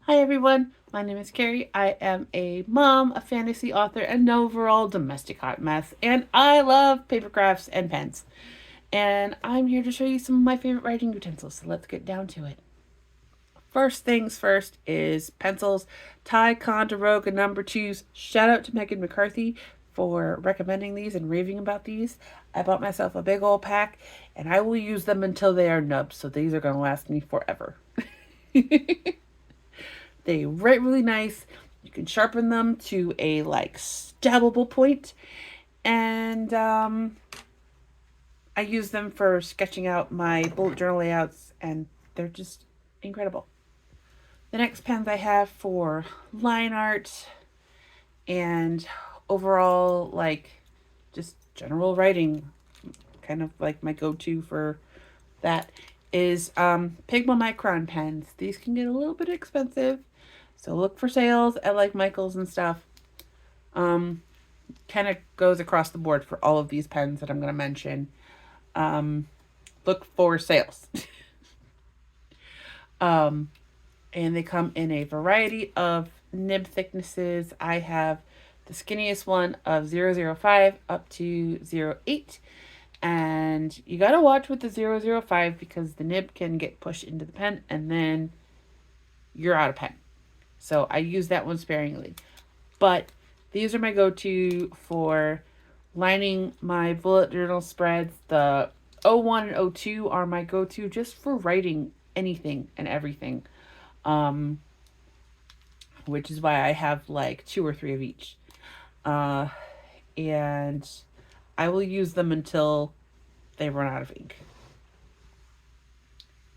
Hi everyone, my name is Carrie. I am a mom, a fantasy author, and an overall domestic hot mess, and I love paper crafts and pens. And I'm here to show you some of my favorite writing utensils, so let's get down to it. First things first is pencils. Ticonderoga number twos. Shout out to Megan McCarthy for recommending these and raving about these. I bought myself a big old pack, and I will use them until they are nubs, so these are going to last me forever. They write really nice. You can sharpen them to a stabbable point, and I use them for sketching out my bullet journal layouts, and they're just incredible. The next pens I have for line art and overall just general writing, kind of like my go-to for that, is Pigma Micron pens. These can get a little bit expensive, so look for sales at like Michael's and stuff. Kind of goes across the board for all of these pens that I'm going to mention. Look for sales. And they come in a variety of nib thicknesses. I have the skinniest one of 005 up to 08. And you got to watch with the 005 because the nib can get pushed into the pen and then you're out of pen. So I use that one sparingly. But these are my go-to for lining my bullet journal spreads. The 01 and 02 are my go-to just for writing anything and everything. Which is why I have like 2 or 3 of each. And I will use them until they run out of ink.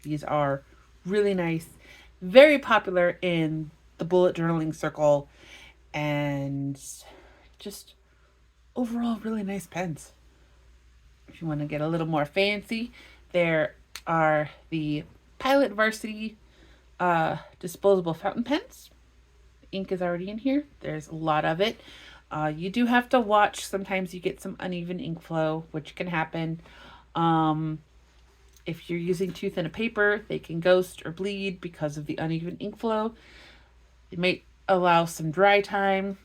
These are really nice, very popular in the bullet journaling circle, and just overall really nice pens. If you want to get a little more fancy, there are the Pilot Varsity disposable fountain pens. The ink is already in here. There's a lot of it. You do have to watch. Sometimes you get some uneven ink flow, which can happen. If you're using too thin a paper, they can ghost or bleed because of the uneven ink flow. It may allow some dry time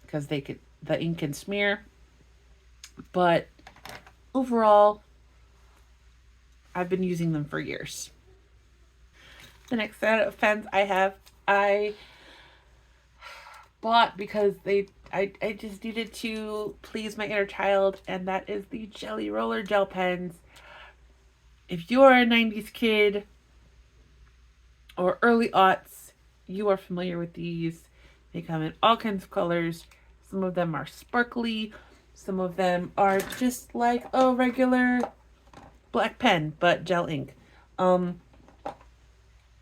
because the ink can smear. But overall, I've been using them for years. The next set of pens I bought because I just needed to please my inner child, and that is the Jelly Roller gel pens. If you are a 90s kid or early aughts, you are familiar with these. They come in all kinds of colors. Some of them are sparkly. Some of them are just like a regular black pen, but gel ink.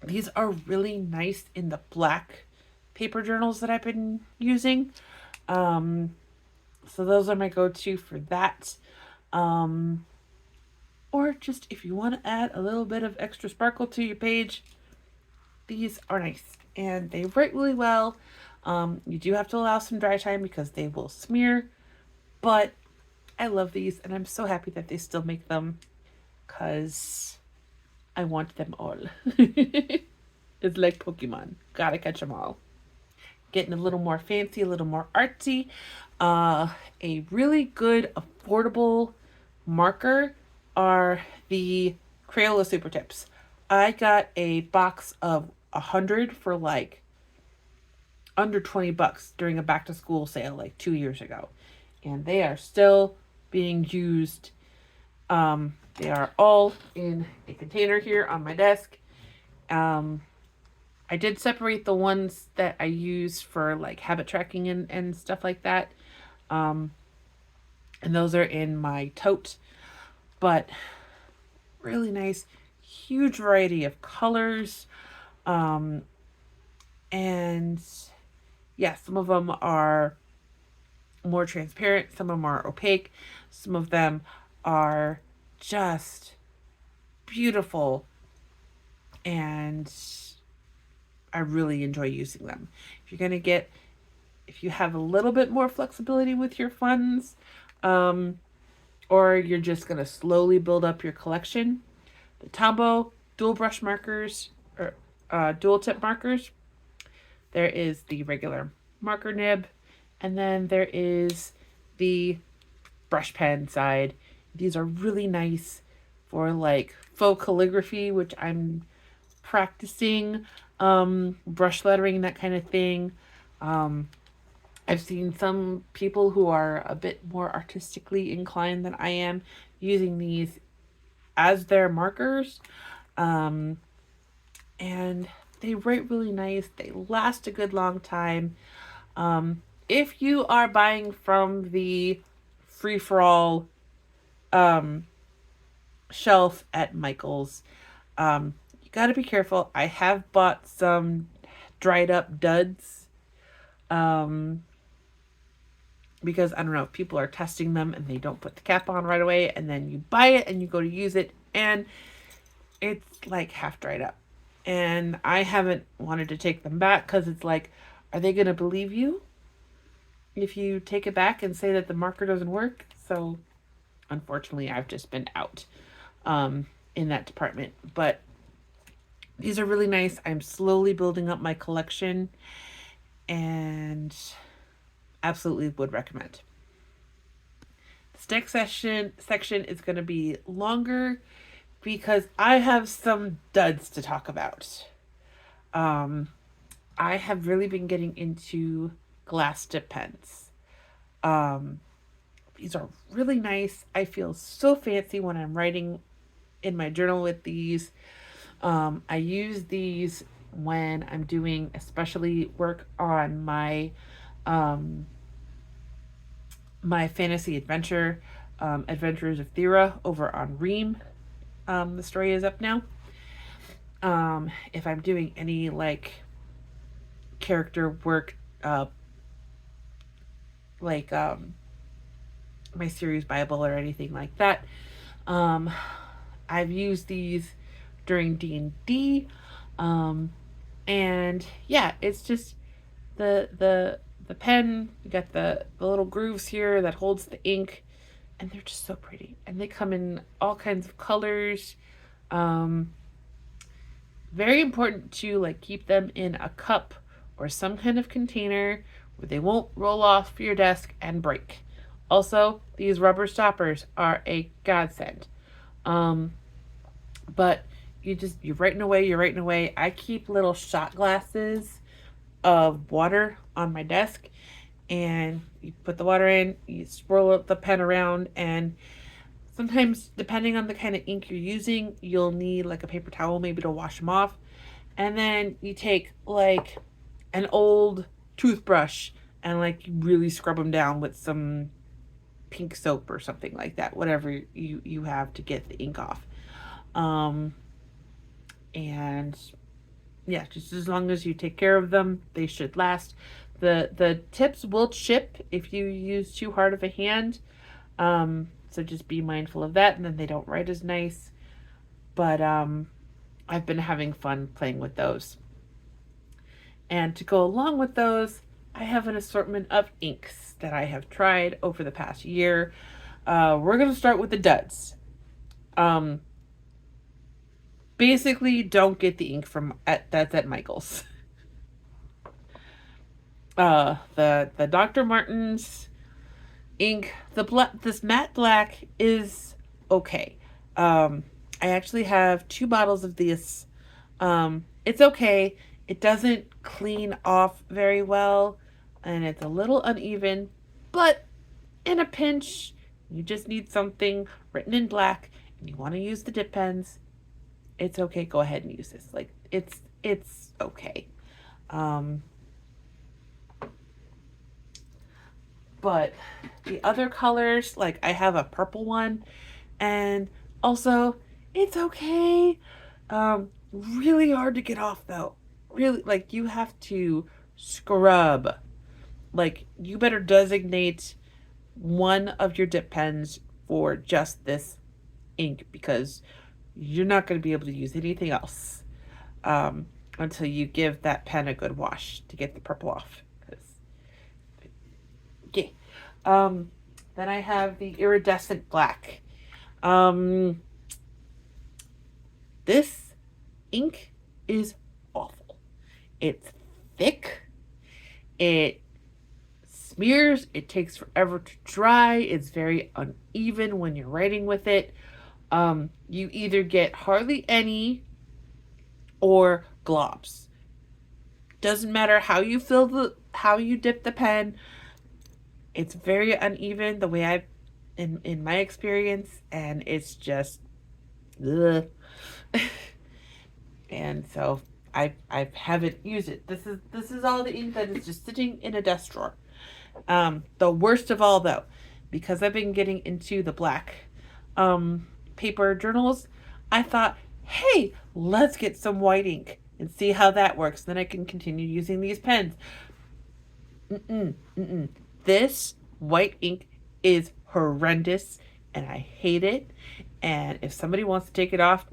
These are really nice in the black paper journals that I've been using. So those are my go-to for that. Or just if you want to add a little bit of extra sparkle to your page, these are nice. And they write really well. You do have to allow some dry time because they will smear. But I love these, and I'm so happy that they still make them because I want them all. It's like Pokemon. Gotta catch them all. Getting a little more fancy, a little more artsy. A really good, affordable marker are the Crayola Supertips. I got a box of 100 for like under $20 during a back to school sale like 2 years ago. And they are still being used. They are all in a container here on my desk. I did separate the ones that I use for like habit tracking and stuff like that. And those are in my tote. But really nice, huge variety of colors. And yeah, some of them are more transparent, some of them are opaque, some of them are just beautiful, and I really enjoy using them. If you have a little bit more flexibility with your funds, or you're just going to slowly build up your collection, the Tombow dual brush markers or dual tip markers There is the regular marker nib, and then there is the brush pen side. These are really nice for like faux calligraphy, which I'm practicing, brush lettering, that kind of thing. I've seen some people who are a bit more artistically inclined than I am using these as their markers. And they write really nice. They last a good long time. If you are buying from the free-for-all shelf at Michael's, you got to be careful. I have bought some dried up duds, because I don't know if people are testing them and they don't put the cap on right away, and then you buy it and you go to use it and it's like half dried up. And I haven't wanted to take them back because it's like, are they going to believe you if you take it back and say that the marker doesn't work? So unfortunately, I've just been out in that department. But these are really nice. I'm slowly building up my collection and absolutely would recommend. This next section is going to be longer because I have some duds to talk about. I have really been getting into glass tip pens. These are really nice. I feel so fancy when I'm writing in my journal with these. I use these when I'm doing especially work on my my fantasy adventure, Adventures of Thera over on Ream. The story is up now. If I'm doing any like character work, like my series Bible or anything like that, I've used these during D&D, and yeah, it's just the pen. You got the little grooves here that holds the ink, and they're just so pretty. And they come in all kinds of colors. Very important to like keep them in a cup or some kind of container where they won't roll off your desk and break. Also, these rubber stoppers are a godsend. But you're writing away. I keep little shot glasses of water on my desk, and you put the water in, you swirl the pen around, and sometimes depending on the kind of ink you're using, you'll need like a paper towel maybe to wash them off. And then you take like an old toothbrush and like you really scrub them down with some pink soap or something like that, whatever you have to get the ink off. And yeah, just as long as you take care of them, they should last. The tips will chip if you use too hard of a hand. So just be mindful of that, and then they don't write as nice. But I've been having fun playing with those. And to go along with those, I have an assortment of inks that I have tried over the past year. We're going to start with the duds. Basically, don't get the ink that's at Michael's. The Dr. Martens ink, this matte black is okay. I actually have 2 bottles of this. It's okay. It doesn't clean off very well, and it's a little uneven, but in a pinch, you just need something written in black, and you want to use the dip pens, it's okay. Go ahead and use this. Like, it's okay. But the other colors, like I have a purple one, and also it's okay. Really hard to get off though. Really, like you have to scrub. Like you better designate one of your dip pens for just this ink, because you're not going to be able to use anything else until you give that pen a good wash to get the purple off. Yeah. Then I have the iridescent black. This ink is awful. It's thick. It smears. It takes forever to dry. It's very uneven when you're writing with it. You either get hardly any or globs. Doesn't matter how you dip the pen. It's very uneven the way in my experience, and it's just ugh. And so I haven't used it. This is all the ink that is just sitting in a desk drawer. The worst of all, though, because I've been getting into the black paper journals, I thought, hey, let's get some white ink and see how that works. Then I can continue using these pens. This white ink is horrendous, and I hate it. And if somebody wants to take it off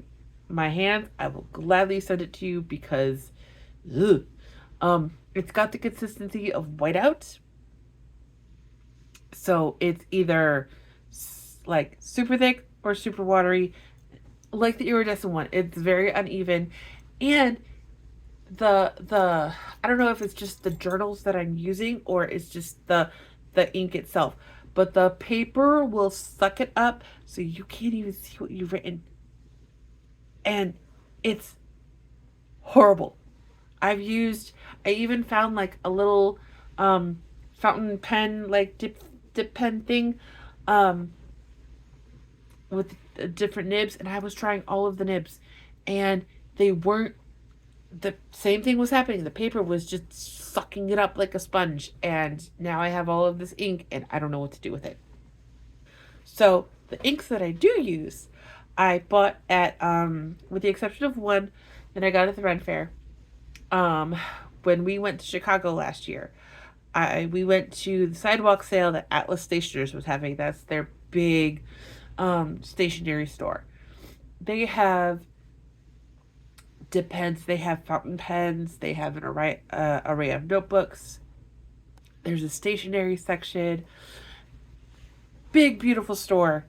my hands, I will gladly send it to you because ugh. It's got the consistency of whiteout. So it's either like super thick or super watery, like the iridescent one. It's very uneven, and the I don't know if it's just the journals that I'm using or it's just the ink itself, but the paper will suck it up so you can't even see what you've written, and it's horrible. I even found like a little fountain pen, like dip pen thing, um with different nibs, and I was trying all of the nibs, and they weren't the same thing was happening. The paper was just sucking it up like a sponge, and now I have all of this ink and I don't know what to do with it. So the inks that I do use, I bought at with the exception of one that I got at the Ren Fair. Um when we went to Chicago last year, we went to the sidewalk sale that Atlas Stationers was having. That's their big stationery store. They have dip pens, they have fountain pens, they have an array of notebooks. There's a stationery section. Big, beautiful store.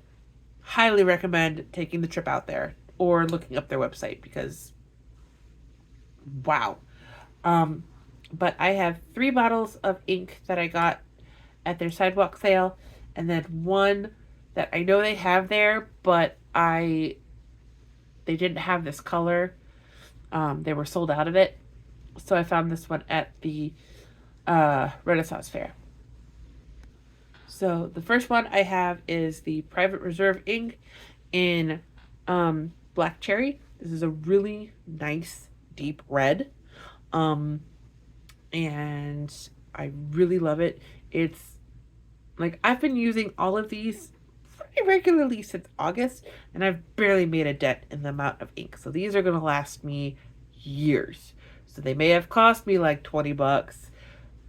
Highly recommend taking the trip out there or looking up their website because wow. Um, but I have 3 bottles of ink that I got at their sidewalk sale, and then one that I know they have there, but they didn't have this color. They were sold out of it, so I found this one at the Renaissance Fair. So the first one I have is the Private Reserve ink in Black Cherry. This is a really nice deep red. Um, and I really love it. It's like I've been using all of these pretty regularly since August, and I've barely made a dent in the amount of ink. So these are going to last me years. So they may have cost me like $20,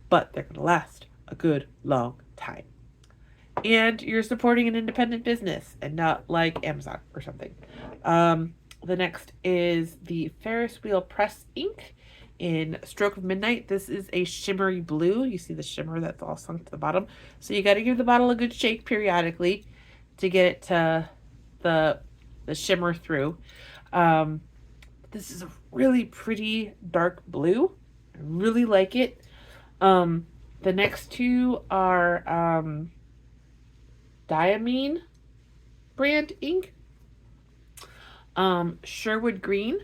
but they're going to last a good long time. And you're supporting an independent business and not like Amazon or something. The next is the Ferris wheel press ink in Stroke of Midnight. This is a shimmery blue. You see the shimmer that's all sunk to the bottom. So you got to give the bottle a good shake periodically to get it to the shimmer through. This is a really pretty dark blue. I really like it. The next two are Diamine brand ink. Sherwood green.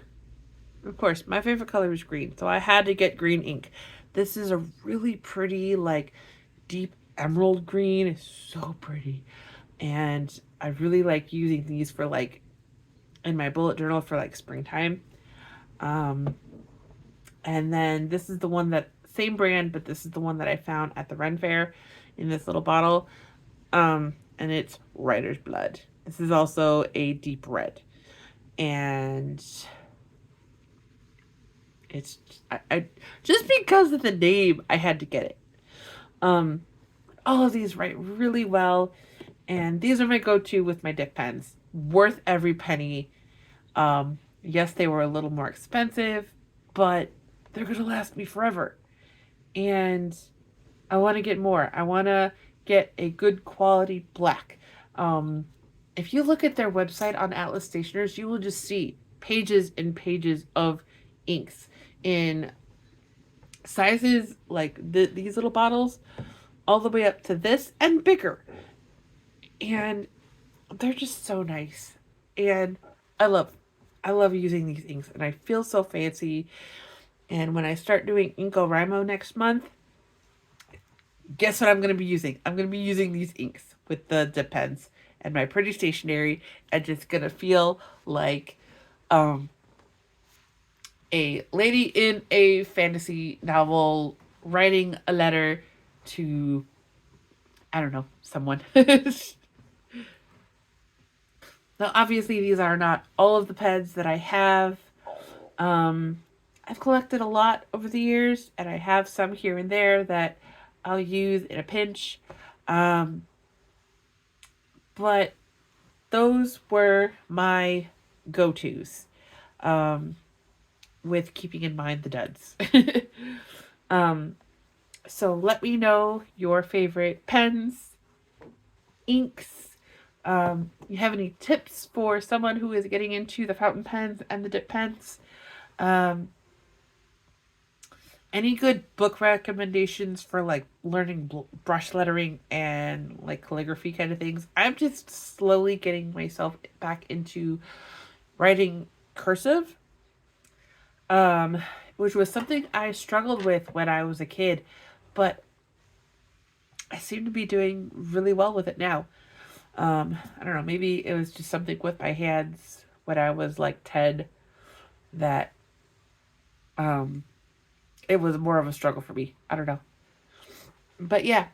Of course, my favorite color is green, so I had to get green ink. This is a really pretty, like, deep emerald green. It's so pretty. And I really like using these for, like, in my bullet journal for, like, springtime. And then this is the one that, same brand, but this is the one that I found at the Ren Fair in this little bottle. And it's Writer's Blood. This is also a deep red. And it's I just because of the name, I had to get it. All of these write really well, and these are my go-to with my dip pens. Worth every penny. Yes, they were a little more expensive, but they're gonna last me forever. And I want to get more. I want to get a good quality black. If you look at their website on Atlas Stationers, you will just see pages and pages of inks in sizes like these little bottles all the way up to this and bigger. And they're just so nice. And I love using these inks, and I feel so fancy. And when I start doing InkoRimo next month, guess what I'm going to be using? I'm going to be using these inks with the dip pens and my pretty stationery, and just going to feel like a lady in a fantasy novel writing a letter to, I don't know, someone. Now, obviously, these are not all of the pens that I have. I've collected a lot over the years, and I have some here and there that I'll use in a pinch. But those were my go-tos, with keeping in mind the duds. So let me know your favorite pens, inks. You have any tips for someone who is getting into the fountain pens and the dip pens? Any good book recommendations for like learning brush lettering and like calligraphy kind of things? I'm just slowly getting myself back into writing cursive, which was something I struggled with when I was a kid, but I seem to be doing really well with it now. I don't know, maybe it was just something with my hands when I was like 10 that it was more of a struggle for me. I don't know. But yeah.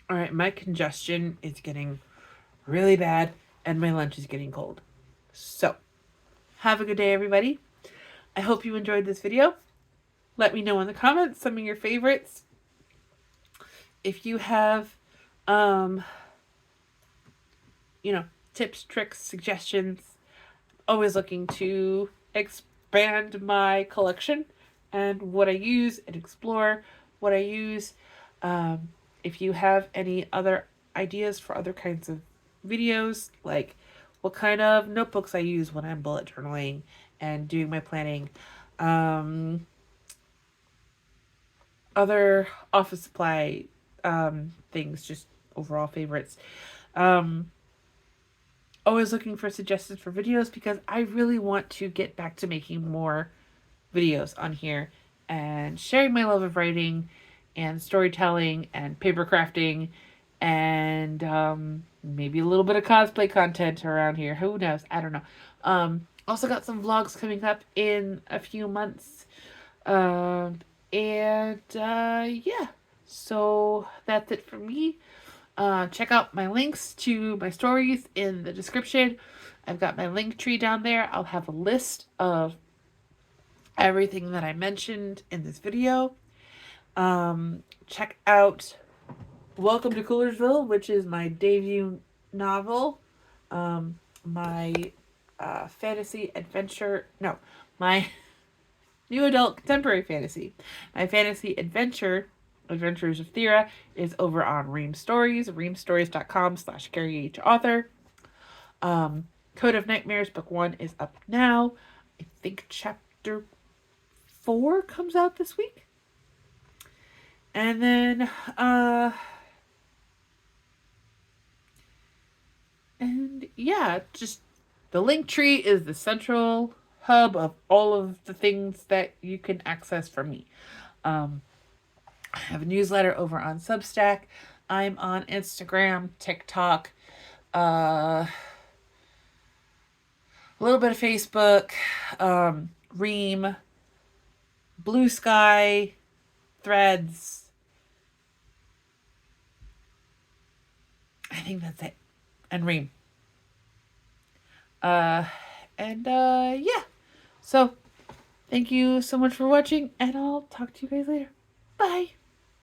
All right, my congestion is getting really bad and my lunch is getting cold. So, have a good day, everybody. I hope you enjoyed this video. Let me know in the comments some of your favorites. If you have, tips, tricks, suggestions, always looking to expand my collection and what I use and explore what I use. If you have any other ideas for other kinds of videos, like what kind of notebooks I use when I'm bullet journaling and doing my planning, other office supply things, just overall favorites. Always looking for suggestions for videos because I really want to get back to making more videos on here and sharing my love of writing and storytelling and paper crafting and maybe a little bit of cosplay content around here. Who knows? I don't know. Also got some vlogs coming up in a few months. Yeah, so that's it for me. Check out my links to my stories in the description. I've got my link tree down there. I'll have a list of everything that I mentioned in this video. Check out Welcome to Coolersville, which is my debut novel. My fantasy adventure, no, my new adult contemporary fantasy. My fantasy adventure, Adventures of Thera, is over on Ream Stories, reamstories.com/CarrieHauthor. Code of Nightmares book 1 is up now. I think chapter 4 comes out this week. And then, and yeah, just the link tree is the central hub of all of the things that you can access from me. I have a newsletter over on Substack. I'm on Instagram, TikTok, a little bit of Facebook, Ream, Blue Sky, Threads. I think that's it. And Ream. Yeah. So, thank you so much for watching, and I'll talk to you guys later. Bye.